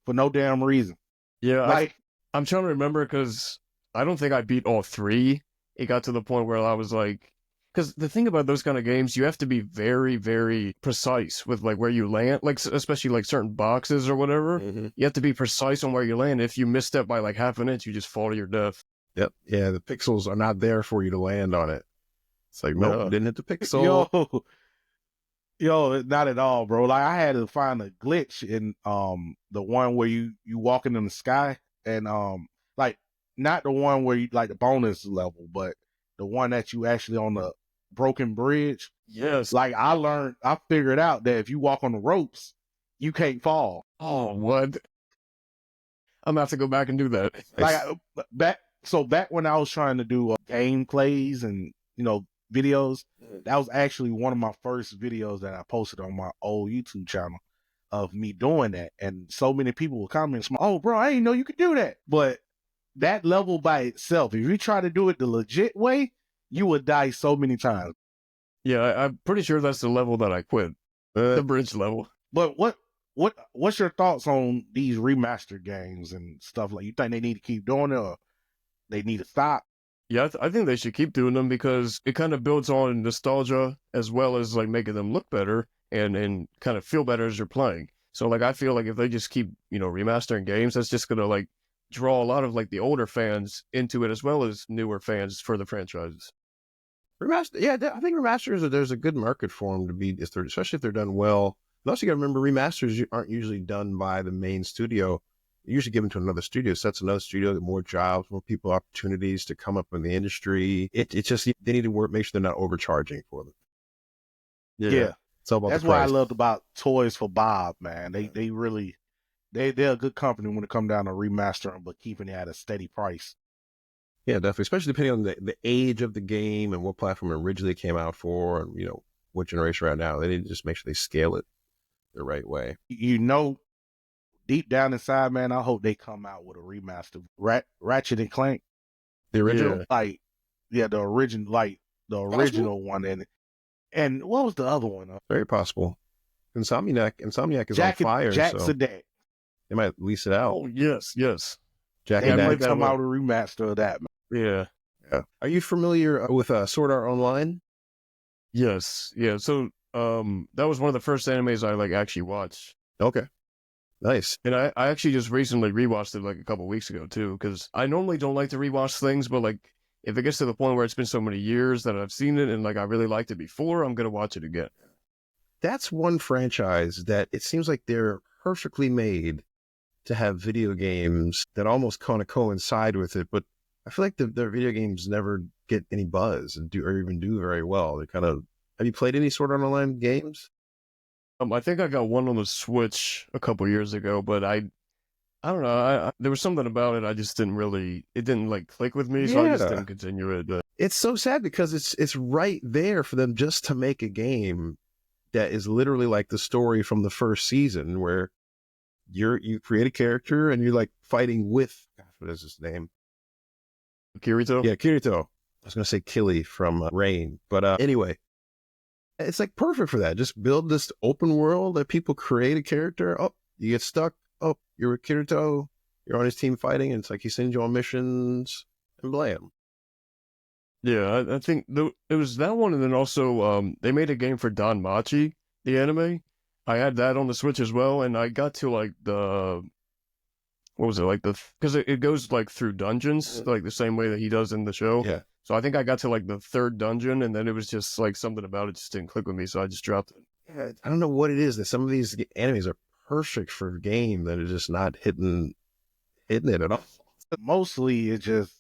Speaker 2: for no damn reason.
Speaker 3: Yeah, I'm trying to remember because I don't think I beat all three. It got to the point where I was like, because the thing about those kind of games, you have to be very, very precise with like where you land, like especially like certain boxes or whatever. Mm-hmm. You have to be precise on where you land. If you misstep by like half an inch, you just fall to your death.
Speaker 1: Yep. Yeah, the pixels are not there for you to land on it. It's like, nope, didn't hit the pixel.
Speaker 2: Yo, not at all, bro. Like I had to find a glitch in the one where you walking in the sky and like not the one where you like the bonus level, but the one that you actually on the broken bridge.
Speaker 3: Yes.
Speaker 2: Like I figured out that if you walk on the ropes, you can't fall.
Speaker 3: Oh, what? I'm gonna have to go back and do that.
Speaker 2: Like back when I was trying to do gameplays and videos, that was actually one of my first videos that I posted on my old YouTube channel of me doing that, and so many people were commenting, "Oh, bro, I didn't know you could do that." But that level by itself, if you try to do it the legit way, you would die so many times.
Speaker 3: Yeah, I'm pretty sure that's the level that I quit. The bridge level.
Speaker 2: But what's your thoughts on these remastered games and stuff? Like, you think they need to keep doing it, or they need to stop?
Speaker 3: Yeah, I think they should keep doing them because it kind of builds on nostalgia as well as like making them look better and kind of feel better as you're playing. So like I feel like if they just keep, remastering games, that's just gonna like draw a lot of like the older fans into it as well as newer fans for the franchises.
Speaker 1: Remaster, yeah, I think remasters, there's a good market for them to be, especially if they're done well. And also, you got to remember, remasters aren't usually done by the main studio. They're usually given to another studio. So that's another studio, get more jobs, more people opportunities to come up in the industry. It's just, they need to make sure they're not overcharging for them.
Speaker 2: Yeah.
Speaker 1: It's all about
Speaker 2: That's
Speaker 1: the
Speaker 2: what I
Speaker 1: price.
Speaker 2: loved about Toys for Bob, man. They really, they're a good company when it comes down to remastering, but keeping it at a steady price.
Speaker 1: Yeah, definitely. Especially depending on the age of the game and what platform it originally came out for, and what generation right now. They need to just make sure they scale it the right way.
Speaker 2: Deep down inside, man, I hope they come out with a remaster. Ratchet and Clank,
Speaker 1: The original,
Speaker 2: the original one, and what was the other one?
Speaker 1: very possible. Insomniac is on fire.
Speaker 2: Jack
Speaker 1: So
Speaker 2: Sedek.
Speaker 1: they might lease it out.
Speaker 3: Oh yes.
Speaker 1: Jack
Speaker 2: They
Speaker 1: and
Speaker 2: might
Speaker 1: Dax.
Speaker 2: come out with a remaster of that, man.
Speaker 3: Yeah.
Speaker 1: Yeah. Are you familiar with Sword Art Online?
Speaker 3: Yes. Yeah. So that was one of the first animes I like actually watched.
Speaker 1: Okay. Nice.
Speaker 3: And I actually just recently rewatched it like a couple weeks ago too, because I normally don't like to rewatch things, but like if it gets to the point where it's been so many years that I've seen it and like I really liked it before, I'm gonna watch it again.
Speaker 1: That's one franchise that it seems like they're perfectly made to have video games that almost kind of coincide with it, but I feel like their video games never get any buzz or even do very well. They kind of. Have you played any Sword Art Online games?
Speaker 3: I think I got one on the Switch a couple years ago, but I don't know. There was something about it I just it didn't like click with me, so I just didn't continue it. But
Speaker 1: it's so sad because it's right there for them just to make a game that is literally like the story from the first season, where you create a character and you're like fighting with, gosh, what is his name?
Speaker 3: Kirito?
Speaker 1: Yeah, Kirito. I was going to say Killy from Rain. But anyway, it's like perfect for that. Just build this open world that people create a character. Oh, you get stuck. Oh, you're with Kirito. You're on his team fighting. And it's like he sends you on missions and blam.
Speaker 3: Yeah, I think it was that one. And then also they made a game for Don Machi, the anime. I had that on the Switch as well. And I got to like what was it, like because it goes like through dungeons, like the same way that he does in the show.
Speaker 1: Yeah.
Speaker 3: So I think I got to like the third dungeon, and then it was just like something about it just didn't click with me, so I just dropped it.
Speaker 1: Yeah, I don't know what it is that some of these animes are perfect for a game that are just not hitting it at all.
Speaker 2: Mostly it's just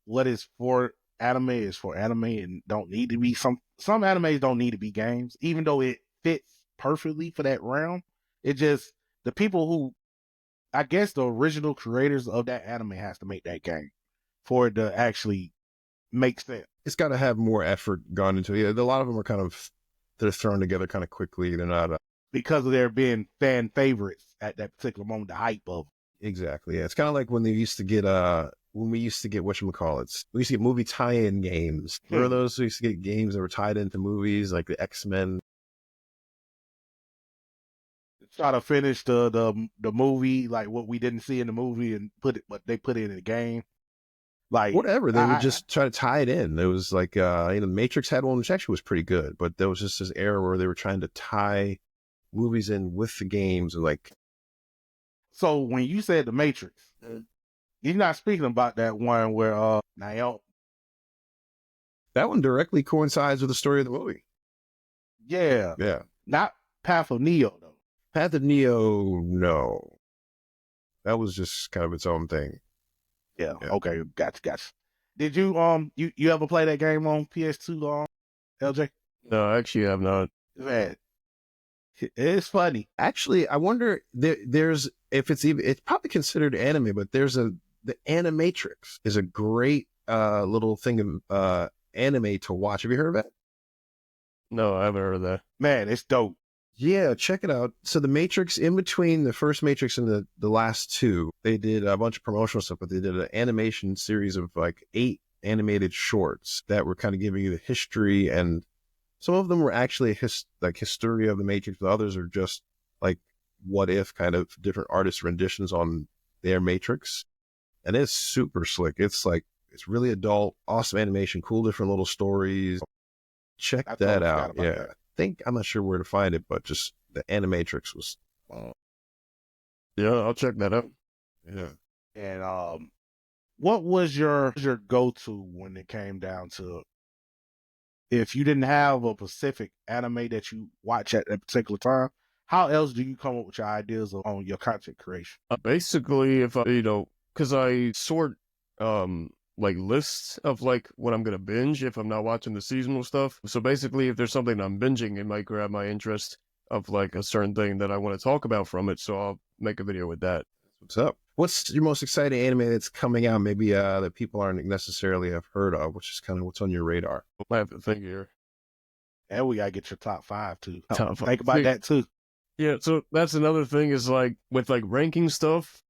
Speaker 2: what is for anime is for anime and don't need to be some animes don't need to be games, even though it fits perfectly for that realm. It just the people who, I guess the original creators of that anime has to make that game for it to actually make sense.
Speaker 1: It's got to have more effort gone into it. A lot of them are they're thrown together kind of quickly. They're not
Speaker 2: because of their being fan favorites at that particular moment, the hype of.
Speaker 1: Exactly. Yeah, it's kind of like when we used to get whatchamacallits. We used to get movie tie-in games. Remember those? We used to get games that were tied into movies, like the X-Men.
Speaker 2: Try to finish the movie, like what we didn't see in the movie, and but they put it in the game. Like
Speaker 1: whatever, they would just try to tie it in. There was like Matrix had one which actually was pretty good, but there was just this era where they were trying to tie movies in with the games and like.
Speaker 2: So when you said the Matrix, you're not speaking about that one where Naomi.
Speaker 1: That one directly coincides with the story of the movie.
Speaker 2: Yeah.
Speaker 1: Yeah.
Speaker 2: Not Path of Neo though.
Speaker 1: Path of Neo, no. That was just kind of its own thing.
Speaker 2: Yeah. Okay. Gotcha. Did you you ever play that game on PS2, LJ?
Speaker 3: No, I actually have not.
Speaker 2: Man, it's funny.
Speaker 1: Actually, I wonder there's if it's probably considered anime, but there's the Animatrix is a great little thing of anime to watch. Have you heard of it?
Speaker 3: No, I haven't heard of that.
Speaker 2: Man, it's dope.
Speaker 1: Yeah, check it out. So the Matrix, in between the first Matrix and the last two, they did a bunch of promotional stuff, but they did an animation series of like 8 animated shorts that were kind of giving you the history, and some of them were actually history of the Matrix, but others are just like what if kind of different artist renditions on their Matrix. And it's super slick. It's really adult, awesome animation, cool different little stories. Check that out. Yeah.
Speaker 2: That.
Speaker 1: I'm not sure where to find it, but just the Animatrix was
Speaker 3: Yeah, I'll check that out.
Speaker 1: yeah.
Speaker 2: And what was your go-to when it came down to, if you didn't have a specific anime that you watch at a particular time, how else do you come up with your ideas on your content creation?
Speaker 3: Basically, if I, because I sort like lists of like what I'm gonna binge if I'm not watching the seasonal stuff. So basically, if there's something I'm binging, it might grab my interest of like a certain thing that I want to talk about from it. So I'll make a video with that.
Speaker 1: What's up? What's your most exciting anime that's coming out? Maybe that people aren't necessarily have heard of, which is kind of what's on your radar.
Speaker 3: I have to think here.
Speaker 2: And we gotta get your top 5 too.
Speaker 3: Top 5.
Speaker 2: Think about that too.
Speaker 3: Yeah, so that's another thing is like with like ranking stuff,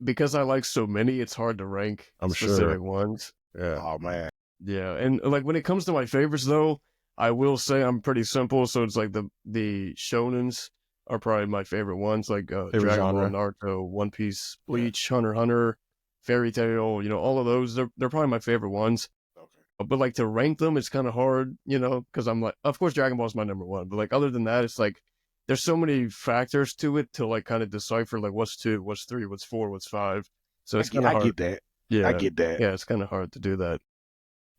Speaker 3: because I like so many, it's hard to rank specific ones.
Speaker 1: Yeah.
Speaker 2: Oh man.
Speaker 3: Yeah, and like when it comes to my favorites though, I will say I'm pretty simple. So it's like the shonens are probably my favorite ones, like Dragon Ball, Naruto, One Piece, Bleach, Hunter x Hunter, Fairy Tail. All of those. They're probably my favorite ones.
Speaker 2: Okay.
Speaker 3: But like to rank them, it's kind of hard, because I'm like, of course Dragon Ball is my number one, but like other than that, it's like there's so many factors to it to like kind of decipher like what's 2, what's 3, what's 4, what's 5. So it's kind of hard.
Speaker 2: I get that.
Speaker 3: Yeah,
Speaker 2: I get that.
Speaker 3: Yeah, it's kind of hard to do that.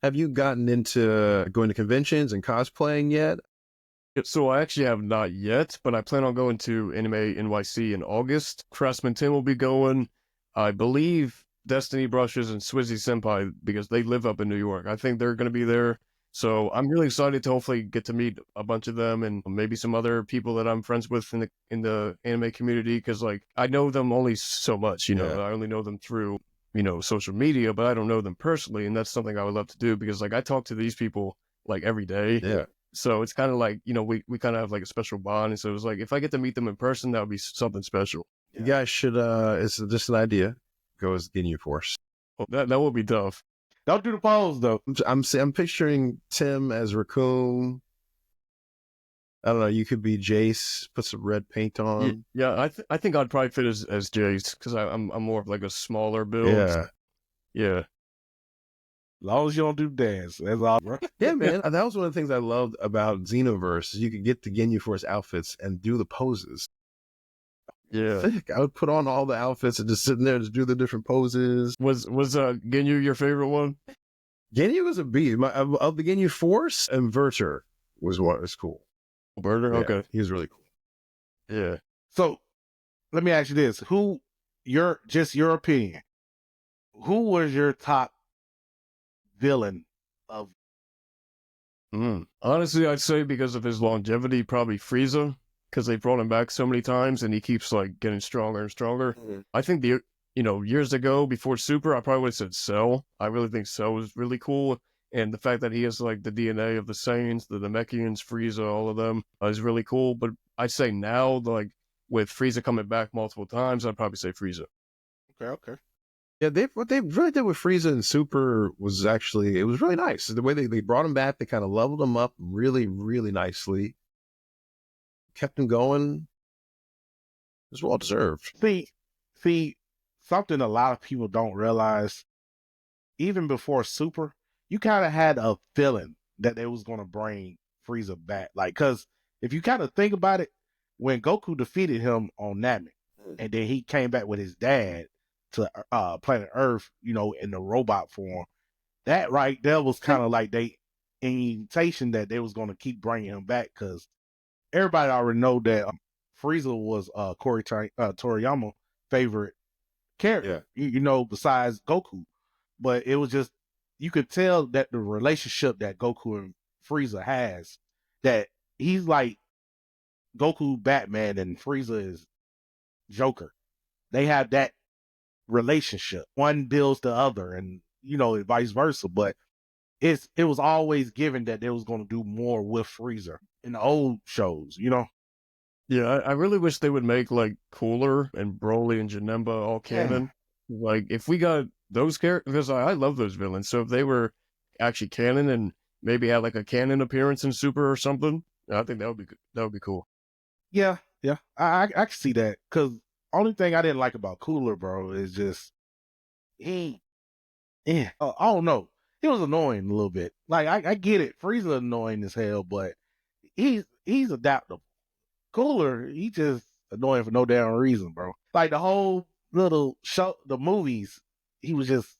Speaker 1: Have you gotten into going to conventions and cosplaying yet?
Speaker 3: So I actually have not yet, but I plan on going to Anime NYC in August. Craftsman Tim will be going. I believe Destiny Brushes and Swizzy Senpai, because they live up in New York. I think they're going to be there. So I'm really excited to hopefully get to meet a bunch of them and maybe some other people that I'm friends with in the anime community, because like I know them only so much, I only know them through social media, but I don't know them personally, and that's something I would love to do, because like I talk to these people like every day.
Speaker 1: Yeah.
Speaker 3: So it's kind of like, we kind of have like a special bond. And so it was like, if I get to meet them in person, that would be something special.
Speaker 1: Yeah. You guys should, it's just an idea, go as Ginyu Force.
Speaker 3: Well, that would be tough.
Speaker 2: Don't do the pose though.
Speaker 1: I'm picturing Tim as Raccoon. I don't know. You could be Jace. Put some red paint on.
Speaker 3: Yeah, I think I'd probably fit as Jace, because I'm more of like a smaller build. Yeah.
Speaker 2: As long as you don't do dance, that's all, bro.
Speaker 1: Yeah, man. That was one of the things I loved about Xenoverse. Is you could get the Ginyu Force outfits and do the poses.
Speaker 3: Yeah.
Speaker 1: Thick. I would put on all the outfits and just sit in there and just do the different poses.
Speaker 3: Was Ginyu your favorite one?
Speaker 1: Ginyu was a beast. Of the Ginyu Force, Inverter was what was cool.
Speaker 3: Inverter? Okay.
Speaker 1: He was really cool.
Speaker 3: Yeah.
Speaker 2: So let me ask you this. Your opinion. Who was your top villain of?
Speaker 3: Honestly, I'd say because of his longevity, probably Frieza, because they brought him back so many times and he keeps like getting stronger and stronger. Mm-hmm. I think years ago before Super, I probably would have said Cell. I really think Cell was really cool. And the fact that he has like the DNA of the Saiyans, the Namekians, Frieza, all of them is really cool. But I'd say now, like with Frieza coming back multiple times, I'd probably say Frieza.
Speaker 2: Okay.
Speaker 1: Yeah, what they really did with Frieza and Super was actually, it was really nice. The way they brought him back, they kind of leveled him up really, really nicely. Kept him going. It was well deserved.
Speaker 2: See, something a lot of people don't realize, even before Super, you kind of had a feeling that they was going to bring Frieza back. Like, because if you kind of think about it, when Goku defeated him on Namek, and then he came back with his dad to planet Earth, in the robot form, that right there was kind of like they invitation that they was going to keep bringing him back, because everybody already know that Frieza was Toriyama's favorite character, besides Goku. But it was just, you could tell that the relationship that Goku and Frieza has, that he's like Goku Batman and Frieza is Joker. They have that relationship. One builds the other, and vice versa. But it was always given that they was going to do more with Frieza in the old shows.
Speaker 3: Yeah, I really wish they would make like Cooler and Broly and Janemba all
Speaker 2: Yeah.
Speaker 3: canon. Like if we got those characters, because I love those villains. So if they were actually canon and maybe had like a canon appearance in Super or something, I think that would be cool.
Speaker 2: Yeah, yeah. I can see that. Cause only thing I didn't like about Cooler, bro, is just he I don't know. He was annoying a little bit. Like I get it. Frieza annoying as hell, but he's adaptable. Cooler, he just annoying for no damn reason, bro. Like the whole little show, the movies, he was just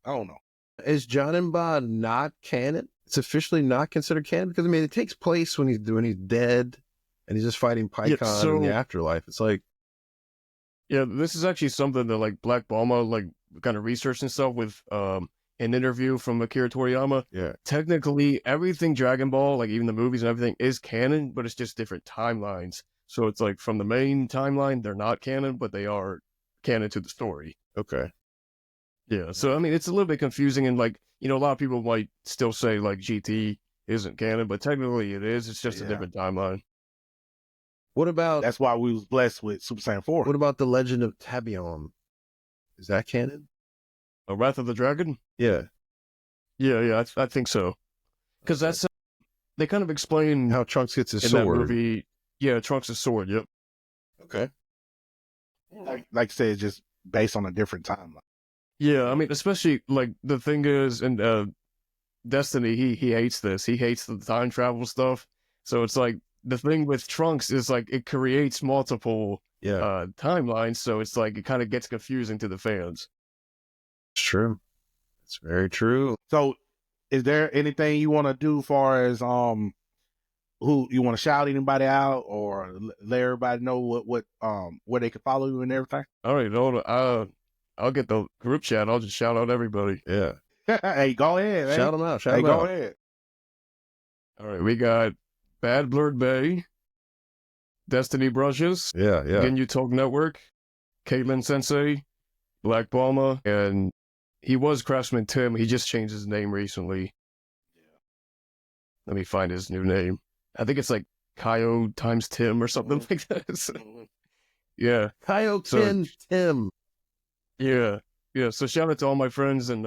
Speaker 2: I don't know.
Speaker 1: Is Janemba not canon? It's officially not considered canon because I mean it takes place when he's dead and he's just fighting
Speaker 3: Yeah,
Speaker 1: Pycon in the afterlife. It's like
Speaker 3: yeah, this is actually something that like Black Bulma like kind of researched and stuff with an interview from Akira Toriyama.
Speaker 1: yeah,
Speaker 3: Technically, everything Dragon Ball, like even the movies and everything, is canon, but it's just different timelines. So it's like from the main timeline, they're not canon, but they are canon to the story.
Speaker 1: okay.
Speaker 3: Yeah. So I mean, it's a little bit confusing, and like a lot of people might still say like GT isn't canon, but technically it is. It's just a different timeline.
Speaker 1: What about
Speaker 2: That's why we was blessed with Super Saiyan 4.
Speaker 1: what about the Legend of Tabion? Is that canon?
Speaker 3: A Wrath of the Dragon?
Speaker 1: Yeah.
Speaker 3: Yeah, I think so. Because that's they kind of explain
Speaker 1: How Trunks gets his
Speaker 3: in
Speaker 1: sword.
Speaker 3: that movie. Yeah, Trunks' sword. Yep.
Speaker 1: Okay.
Speaker 2: Like I said, it's just based on a different timeline.
Speaker 3: Yeah, I mean, especially like the thing is in Destiny, he hates this. He hates the time travel stuff. So it's like the thing with Trunks is like it creates multiple timelines. So it's like it kind of gets confusing to the fans.
Speaker 1: It's true. It's very true.
Speaker 2: So, is there anything you want to do as far as who you want to shout anybody out or let everybody know what where they can follow you and everything?
Speaker 3: All right, I'll get the group chat. I'll just shout out everybody.
Speaker 1: Yeah.
Speaker 2: Hey, go ahead.
Speaker 1: Shout them out. Shout them
Speaker 2: go
Speaker 1: out.
Speaker 2: ahead.
Speaker 3: All right, we got Bad Blurred Bay, Destiny Brushes,
Speaker 1: Yeah, yeah.
Speaker 3: Ginyu Talk Network, Caitlin Sensei, Black Bulma, and he was Craftsman Tim. He just changed his name recently. Let me find his new name. I think it's like Kyo times Tim or something like that. So, yeah.
Speaker 1: Kyokin Tim.
Speaker 3: Yeah. Yeah. So shout out to all my friends and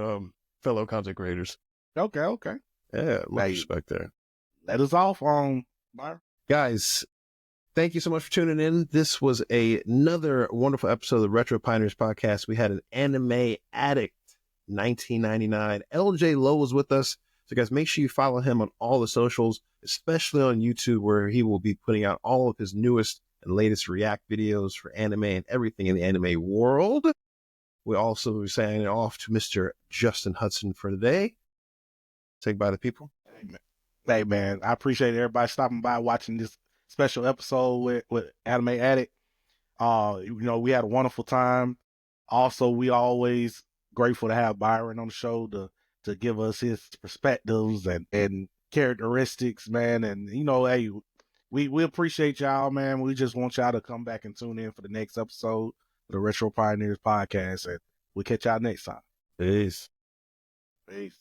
Speaker 3: fellow content creators.
Speaker 2: Okay.
Speaker 1: Yeah, much
Speaker 2: Hey.
Speaker 1: respect there.
Speaker 2: Let us off on Byron.
Speaker 1: Guys, thank you so much for tuning in. This was another wonderful episode of the Retro Pioneers podcast. We had an anime addict, 1999. LJ Lowe was with us. So guys, make sure you follow him on all the socials, especially on YouTube, where he will be putting out all of his newest and latest react videos for anime and everything in the anime world. We also will be signing off to Mr. Justin Hudson for today. Say goodbye to people.
Speaker 2: Hey man, I appreciate everybody stopping by watching this special episode with Anime Addict. We had a wonderful time. Also, we always grateful to have Byron on the show to give us his perspectives and characteristics, man. And hey, we appreciate y'all, man. We just want y'all to come back and tune in for the next episode of the Retro Pioneers podcast, and we'll catch y'all next time.
Speaker 1: Peace.
Speaker 2: Peace.